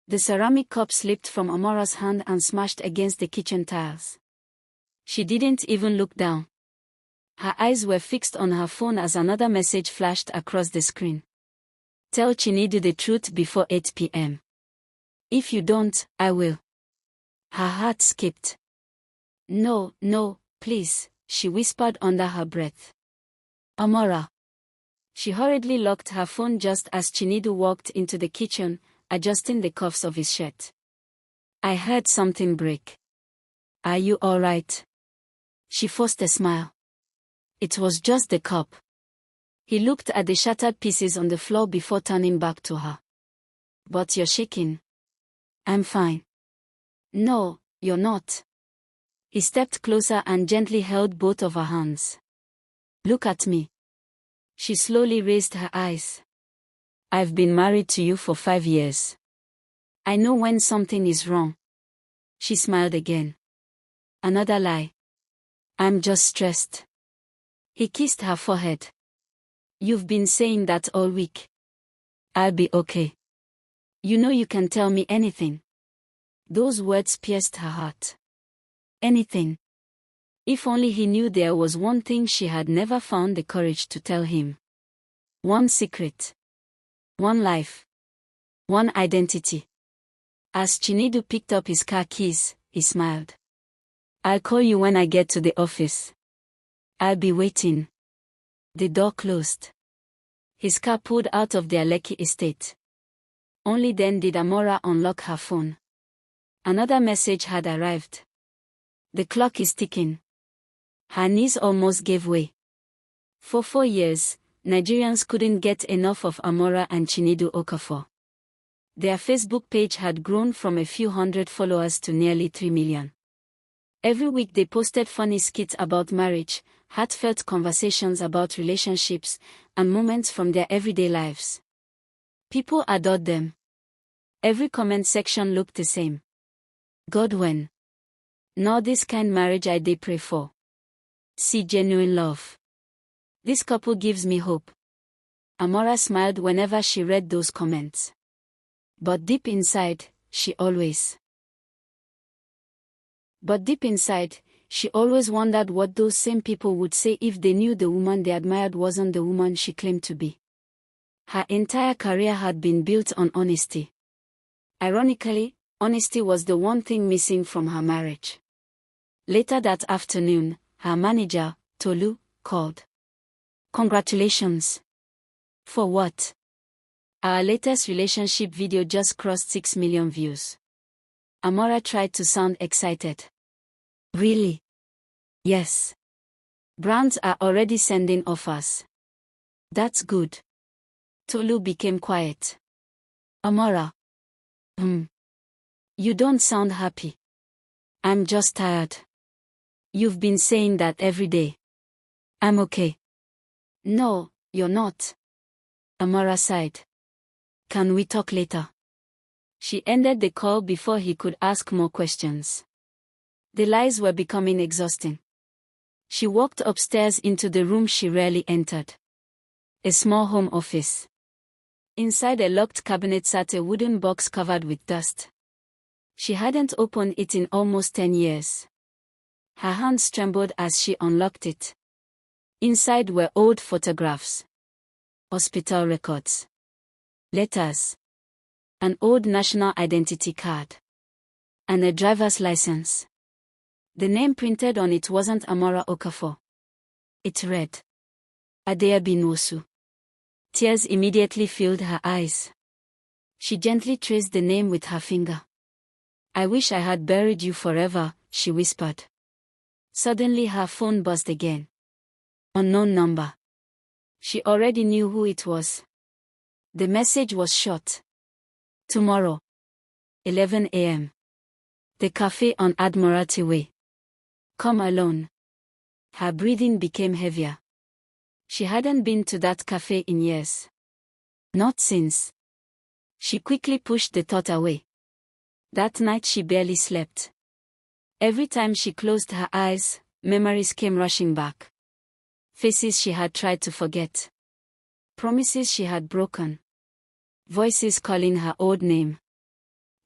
The ceramic cup slipped from Amara's hand and smashed against the kitchen tiles. She didn't even look down. Her eyes were fixed on her phone as another message flashed across the screen. Tell Chinedu the truth before 8 p.m. If you don't, I will. Her heart skipped. No, please, she whispered under her breath. Amara. She hurriedly locked her phone just as Chinedu walked into the kitchen, adjusting the cuffs of his shirt. I heard something break. Are you all right? She forced a smile. It was just the cup. He looked at the shattered pieces on the floor before turning back to her. But you're shaking. I'm fine. No, you're not. He stepped closer and gently held both of her hands. Look at me. She slowly raised her eyes. I've been married to you for 5 years. I know when something is wrong. She smiled again. Another lie. I'm just stressed. He kissed her forehead. You've been saying that all week. I'll be okay. You know you can tell me anything. Those words pierced her heart. Anything. If only he knew there was one thing she had never found the courage to tell him. One secret. One life. One identity. As Chinedu picked up his car keys, he smiled. I'll call you when I get to the office. I'll be waiting. The door closed. His car pulled out of their Lekki estate. Only then did Amara unlock her phone. Another message had arrived. The clock is ticking. Her knees almost gave way. For 4 years, Nigerians couldn't get enough of Amara and Chinedu Okafor. Their Facebook page had grown from a few hundred followers to nearly 3 million. Every week they posted funny skits about marriage, heartfelt conversations about relationships, and moments from their everyday lives. People adored them. Every comment section looked the same. God, when? Now this kind marriage I dey pray for. See genuine love. This couple gives me hope. Amara smiled whenever she read those comments. But deep inside, she always wondered what those same people would say if they knew the woman they admired wasn't the woman she claimed to be. Her entire career had been built on honesty. Ironically, honesty was the one thing missing from her marriage. Later that afternoon, her manager, Tolu, called. Congratulations. For what? Our latest relationship video just crossed 6 million views. Amara tried to sound excited. Really? Yes. Brands are already sending offers. That's good. Tolu became quiet. Amara. You don't sound happy. I'm just tired. You've been saying that every day. I'm okay. No, you're not. Amara sighed. Can we talk later? She ended the call before he could ask more questions. The lies were becoming exhausting. She walked upstairs into the room she rarely entered. A small home office. Inside a locked cabinet sat a wooden box covered with dust. She hadn't opened it in almost 10 years. Her hands trembled as she unlocked it. Inside were old photographs. Hospital records. Letters. An old national identity card. And a driver's license. The name printed on it wasn't Amara Okafor. It read, Adeyabi Nwosu. Tears immediately filled her eyes. She gently traced the name with her finger. I wish I had buried you forever, she whispered. Suddenly her phone buzzed again. Unknown number. She already knew who it was. The message was short. Tomorrow. 11 a.m. The cafe on Admiralty Way. Come alone. Her breathing became heavier. She hadn't been to that cafe in years. Not since. She quickly pushed the thought away. That night she barely slept. Every time she closed her eyes, memories came rushing back. Faces she had tried to forget. Promises she had broken. Voices calling her old name.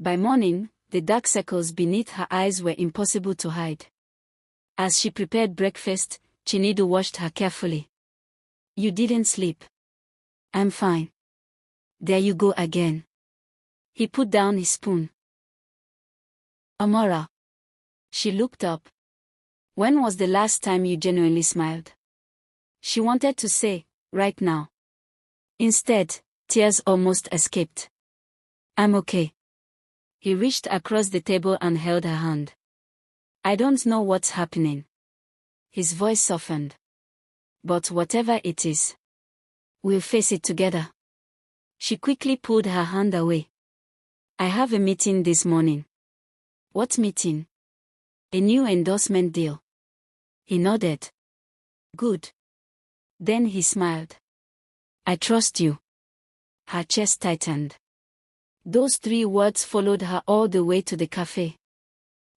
By morning, the dark circles beneath her eyes were impossible to hide. As she prepared breakfast, Chinedu watched her carefully. "You didn't sleep." "I'm fine." "There you go again." He put down his spoon. "Amara." She looked up. "When was the last time you genuinely smiled?" She wanted to say, "right now." Instead, tears almost escaped. "I'm okay." He reached across the table and held her hand. "I don't know what's happening." His voice softened. "But whatever it is, we'll face it together." She quickly pulled her hand away. "I have a meeting this morning." "What meeting?" "A new endorsement deal." He nodded. "Good." Then he smiled. "I trust you." Her chest tightened. Those 3 words followed her all the way to the cafe.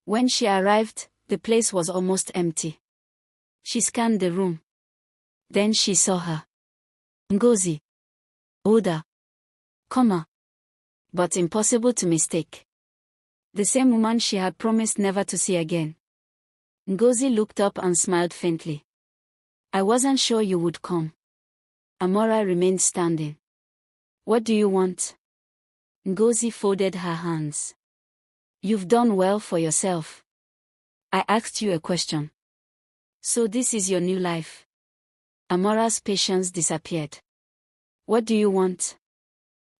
When she arrived, the place was almost empty. She scanned the room. Then she saw her. Ngozi. Older. Calmer. But impossible to mistake. The same woman she had promised never to see again. Ngozi looked up and smiled faintly. "I wasn't sure you would come." Amara remained standing. "What do you want?" Ngozi folded her hands. "You've done well for yourself. I asked you a question. So this is your new life." Amara's patience disappeared. "What do you want?"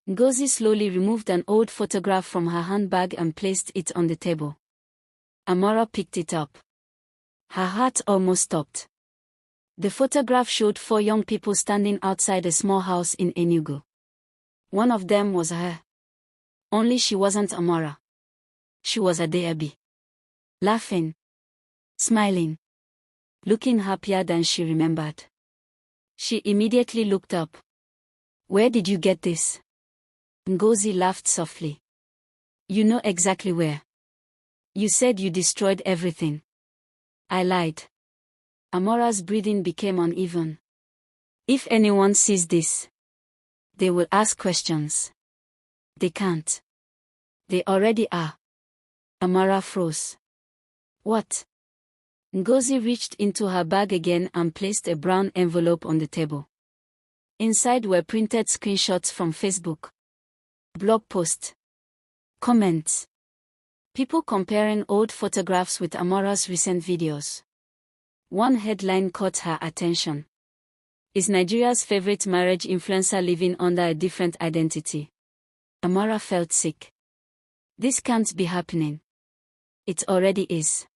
Ngozi slowly removed an old photograph from her handbag and placed it on the table. Amara picked it up. Her heart almost stopped. The photograph showed 4 young people standing outside a small house in Enugu. One of them was her. Only she wasn't Amara. She was Adeabi. Laughing. Smiling. Looking happier than she remembered. She immediately looked up. "Where did you get this?" Ngozi laughed softly. "You know exactly where. You said you destroyed everything." "I lied." Amara's breathing became uneven. "If anyone sees this, they will ask questions." "They can't. They already are." Amara froze. "What?" Ngozi reached into her bag again and placed a brown envelope on the table. Inside were printed screenshots from Facebook. Blog posts. Comments. People comparing old photographs with Amara's recent videos. One headline caught her attention. "Is Nigeria's favorite marriage influencer living under a different identity?" Amara felt sick. This can't be happening. It already is.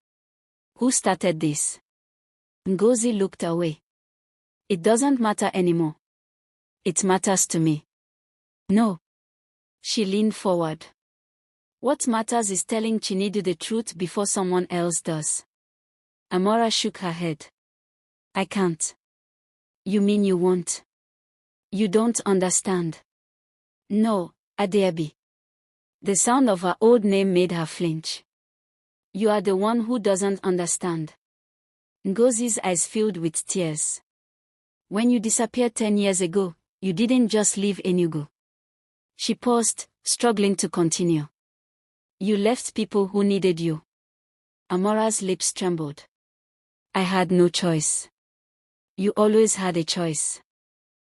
Who started this? Ngozi looked away. "It doesn't matter anymore. It matters to me." "No." She leaned forward. "What matters is telling Chinedu the truth before someone else does." Amara shook her head. "I can't." "You mean you won't?" "You don't understand." "No, Adeabi." The sound of her old name made her flinch. "You are the one who doesn't understand." Ngozi's eyes filled with tears. "When you disappeared 10 years ago, you didn't just leave Enugu." She paused, struggling to continue. "You left people who needed you." Amara's lips trembled. "I had no choice." "You always had a choice."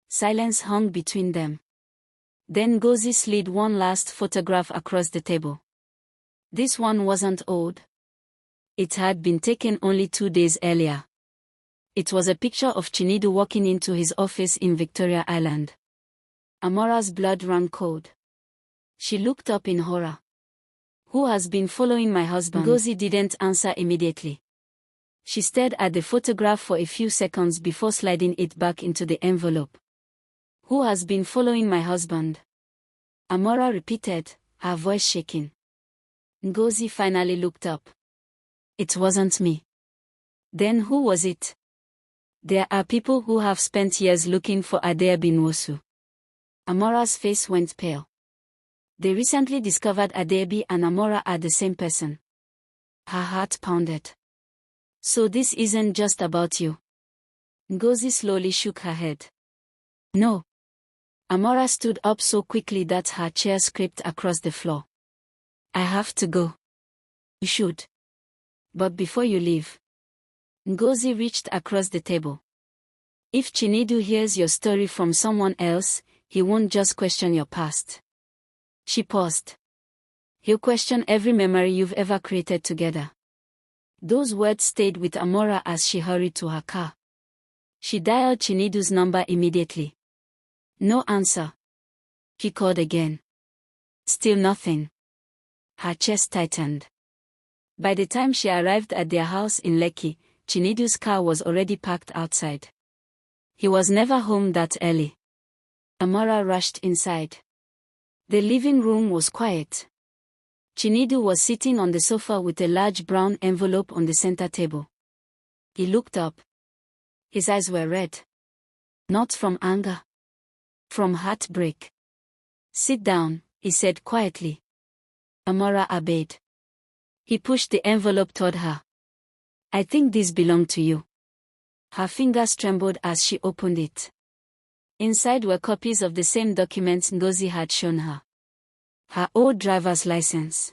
Silence hung between them. Then Ngozi slid one last photograph across the table. This one wasn't old. It had been taken only 2 days earlier. It was a picture of Chinedu walking into his office in Victoria Island. Amara's blood ran cold. She looked up in horror. "Who has been following my husband?" Ngozi didn't answer immediately. She stared at the photograph for a few seconds before sliding it back into the envelope. "Who has been following my husband?" Amara repeated, her voice shaking. Ngozi finally looked up. "It wasn't me." "Then who was it?" "There are people who have spent years looking for Adeabi Nwosu." Amara's face went pale. "They recently discovered Adeabi and Amara are the same person." Her heart pounded. "So this isn't just about you?" Ngozi slowly shook her head. "No." Amara stood up so quickly that her chair scraped across the floor. I have to go. You should. But before you leave. Ngozi reached across the table. If Chinedu hears your story from someone else, he won't just question your past. She paused. He'll question every memory you've ever created together. Those words stayed with Amara as she hurried to her car. She dialed Chinedu's number immediately. No answer. She called again. Still nothing. Her chest tightened. By the time she arrived at their house in Lekki, Chinedu's car was already parked outside. He was never home that early. Amara rushed inside. The living room was quiet. Chinedu was sitting on the sofa with a large brown envelope on the center table. He looked up. His eyes were red. Not from anger. From heartbreak. Sit down, he said quietly. Amara obeyed. He pushed the envelope toward her. I think this belonged to you. Her fingers trembled as she opened it. Inside were copies of the same documents Ngozi had shown her. Her old driver's license.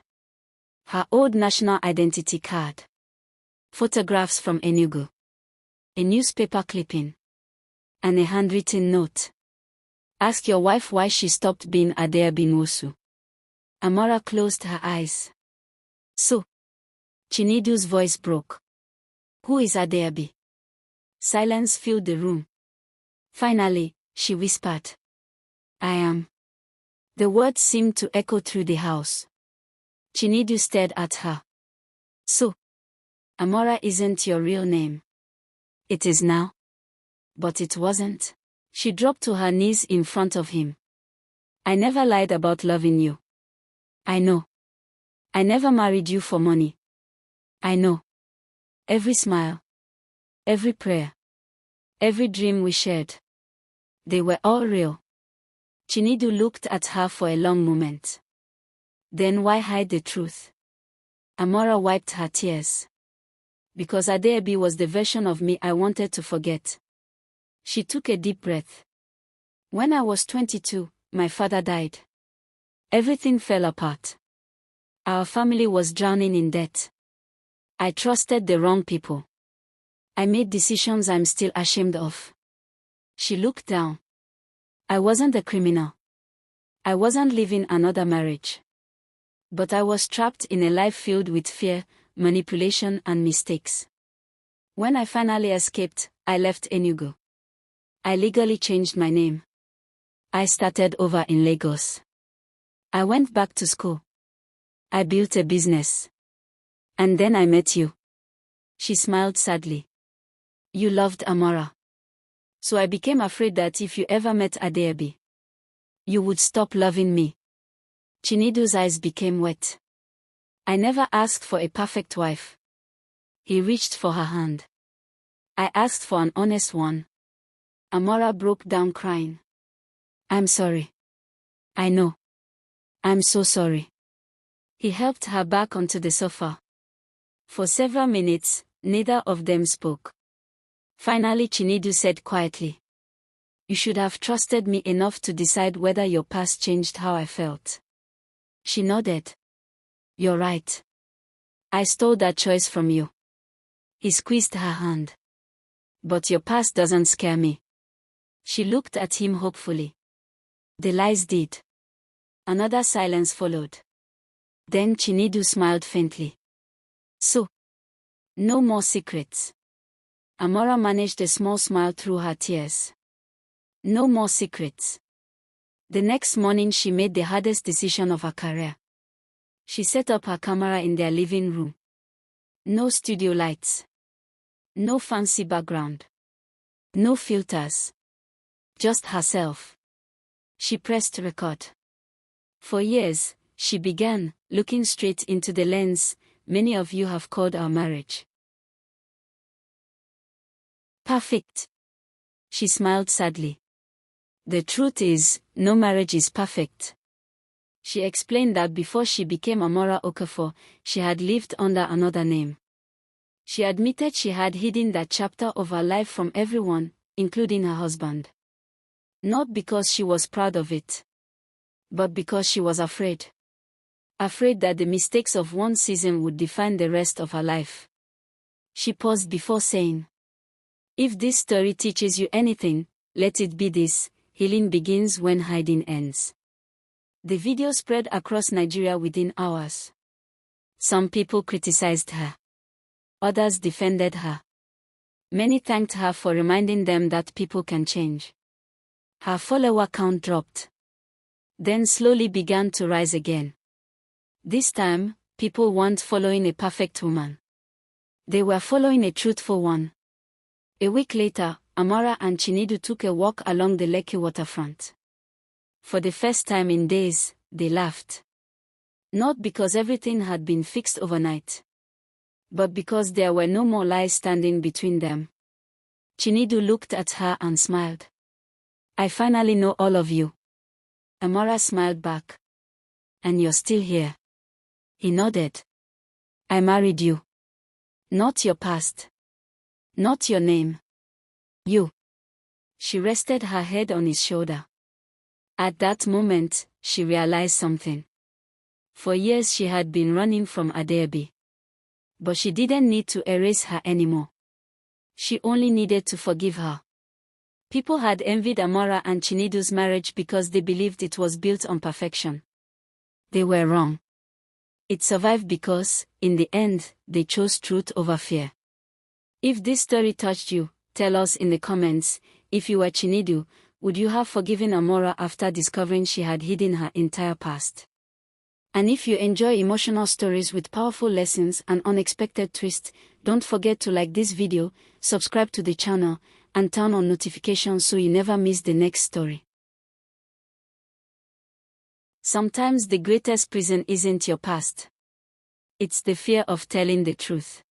Her old national identity card. Photographs from Enugu. A newspaper clipping. And a handwritten note. Ask your wife why she stopped being Adeobi Nwosu. Amara closed her eyes. So. Chinedu's voice broke. Who is Adeobi? Silence filled the room. Finally, she whispered. I am. The words seemed to echo through the house. Chinedu stared at her. So. Amara isn't your real name. It is now. But it wasn't. She dropped to her knees in front of him. I never lied about loving you. I know. I never married you for money. I know. Every smile. Every prayer. Every dream we shared. They were all real. Chinedu looked at her for a long moment. Then why hide the truth? Amara wiped her tears. Because Adeobi was the version of me I wanted to forget. She took a deep breath. When I was 22, my father died. Everything fell apart. Our family was drowning in debt. I trusted the wrong people. I made decisions I'm still ashamed of. She looked down. I wasn't a criminal. I wasn't living another marriage. But I was trapped in a life filled with fear, manipulation and mistakes. When I finally escaped, I left Enugu. I legally changed my name. I started over in Lagos. I went back to school. I built a business. And then I met you. She smiled sadly. You loved Amara. So I became afraid that if you ever met Adeobi, you would stop loving me. Chinedu's eyes became wet. I never asked for a perfect wife. He reached for her hand. I asked for an honest one. Amara broke down crying. I'm sorry. I know. I'm so sorry. He helped her back onto the sofa. For several minutes, neither of them spoke. Finally Chinedu said quietly. You should have trusted me enough to decide whether your past changed how I felt. She nodded. You're right. I stole that choice from you. He squeezed her hand. But your past doesn't scare me. She looked at him hopefully. The lies did. Another silence followed. Then Chinedu smiled faintly. So. No more secrets. Amara managed a small smile through her tears. No more secrets. The next morning she made the hardest decision of her career. She set up her camera in their living room. No studio lights. No fancy background. No filters. Just herself. She pressed record. For years, she began, looking straight into the lens many of you have called our marriage. Perfect. She smiled sadly. The truth is, no marriage is perfect. She explained that before she became Amara Okafor, she had lived under another name. She admitted she had hidden that chapter of her life from everyone, including her husband. Not because she was proud of it, but because she was afraid. afraid that the mistakes of one season would define the rest of her life. She paused before saying, "If this story teaches you anything, let it be this: healing begins when hiding ends." The video spread across Nigeria within hours. Some people criticized her. Others defended her. Many thanked her for reminding them that people can change. Her follower count dropped, then slowly began to rise again. This time, people weren't following a perfect woman. They were following a truthful one. A week later, Amara and Chinedu took a walk along the Lekki waterfront. For the first time in days, they laughed. Not because everything had been fixed overnight, but because there were no more lies standing between them. Chinedu looked at her and smiled. "I finally know all of you." Amara smiled back. "And you're still here." He nodded. "I married you. Not your past. Not your name. You." She rested her head on his shoulder. At that moment, she realized something. For years she had been running from Adeobi. But she didn't need to erase her anymore. She only needed to forgive her. People had envied Amara and Chinedu's marriage because they believed it was built on perfection. They were wrong. It survived because, in the end, they chose truth over fear. If this story touched you, tell us in the comments. If you were Chinedu, would you have forgiven Amara after discovering she had hidden her entire past? And if you enjoy emotional stories with powerful lessons and unexpected twists, don't forget to like this video, subscribe to the channel, and turn on notifications so you never miss the next story. Sometimes the greatest prison isn't your past. It's the fear of telling the truth.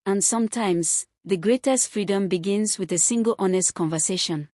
And sometimes, the greatest freedom begins with a single honest conversation.